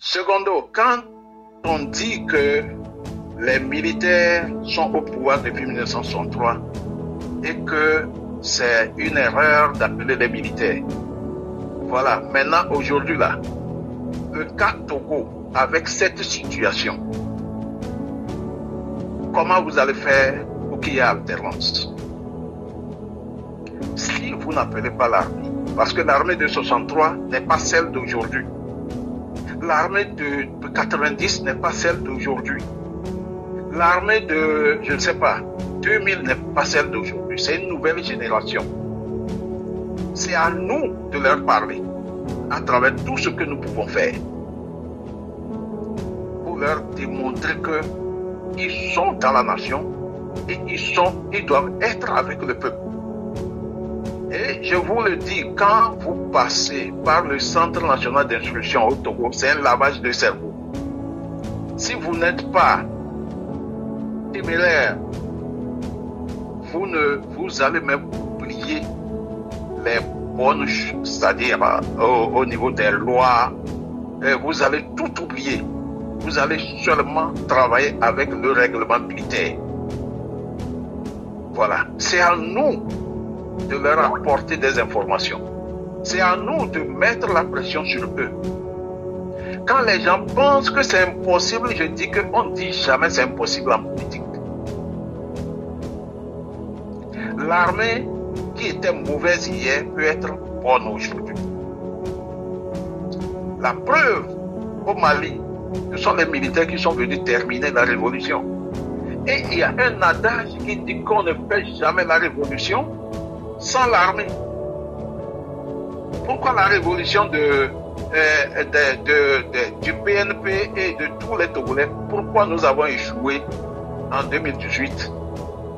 Secondo, quand on dit que les militaires sont au pouvoir depuis 1963 et que c'est une erreur d'appeler les militaires. Voilà, maintenant, aujourd'hui, là, le cas Togo, avec cette situation, comment vous allez faire pour qu'il y ait alternance? Si vous n'appelez pas l'armée, parce que l'armée de 63 n'est pas celle d'aujourd'hui. L'armée de 90 n'est pas celle d'aujourd'hui. L'armée de, je ne sais pas, 2000 n'est pas celle d'aujourd'hui. C'est une nouvelle génération. C'est à nous de leur parler à travers tout ce que nous pouvons faire pour leur démontrer qu'ils sont dans la nation et ils doivent être avec le peuple. Et je vous le dis, quand vous passez par le Centre national d'instruction au Togo, c'est un lavage de cerveau. Si vous n'êtes pas téméraire, vous allez même oublier les bonnes, c'est-à-dire au niveau des lois, vous allez tout oublier. Vous allez seulement travailler avec le règlement militaire. Voilà, c'est à nous de leur apporter des informations. C'est à nous de mettre la pression sur eux. Quand les gens pensent que c'est impossible, je dis qu'on ne dit jamais c'est impossible en politique. L'armée qui était mauvaise hier peut être bonne aujourd'hui. La preuve, au Mali, ce sont les militaires qui sont venus terminer la révolution. Et il y a un adage qui dit qu'on ne fait jamais la révolution sans l'armée. Pourquoi la révolution du PNP et de tous les Togolais, pourquoi nous avons échoué en 2018?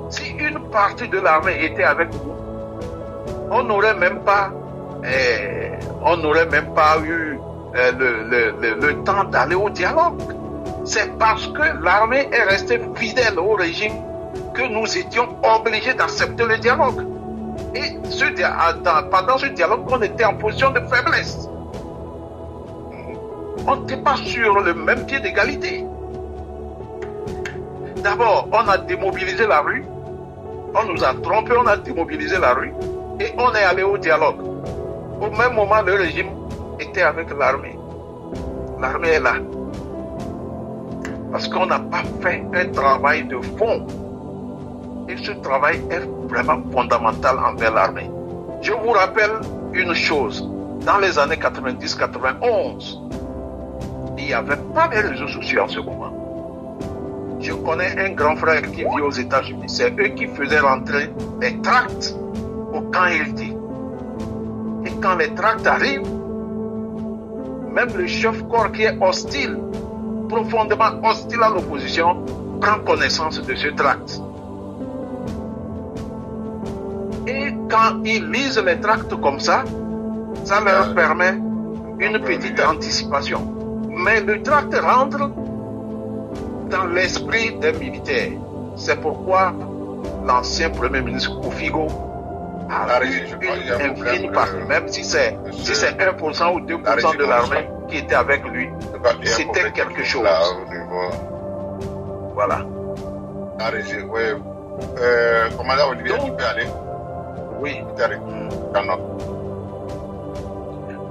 Si une partie de l'armée était avec nous, on n'aurait même pas eu le temps d'aller au dialogue. C'est parce que l'armée est restée fidèle au régime que nous étions obligés d'accepter le dialogue. Et pendant ce dialogue, on était en position de faiblesse. On n'était pas sur le même pied d'égalité. D'abord, on a démobilisé la rue. On nous a trompés, on a démobilisé la rue. Et on est allé au dialogue. Au même moment, le régime était avec l'armée. L'armée est là. Parce qu'on n'a pas fait un travail de fond. Et ce travail est vraiment fondamental envers l'armée. Je vous rappelle une chose. Dans les années 90-91, il n'y avait pas les réseaux sociaux en ce moment. Je connais un grand frère qui vit aux États-Unis. C'est eux qui faisaient rentrer les tracts au camp Hilti. Et quand les tracts arrivent, même le chef-corps qui est hostile, profondément hostile à l'opposition, prend connaissance de ce tract. Et quand ils lisent les tracts comme ça leur permet une petite anticipation. Mais le tract rentre dans l'esprit des militaires. C'est pourquoi l'ancien Premier ministre Kofigo a eu une infime partie, même si c'est 1% ou 2% de l'armée qui était avec lui, c'était quelque chose. Voilà. Commandant Olivier, tu peux aller? Oui.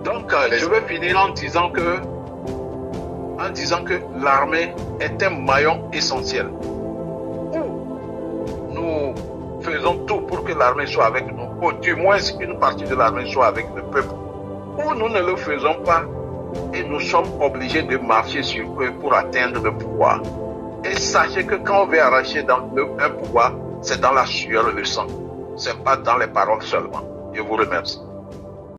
Donc, je vais finir en disant que l'armée est un maillon essentiel. Nous faisons tout pour que l'armée soit avec nous, ou du moins une partie de l'armée soit avec le peuple. Ou nous ne le faisons pas et nous sommes obligés de marcher sur eux pour atteindre le pouvoir. Et sachez que quand on veut arracher un pouvoir, c'est dans la sueur et le sang. Ce n'est pas dans les paroles seulement. Je vous remercie.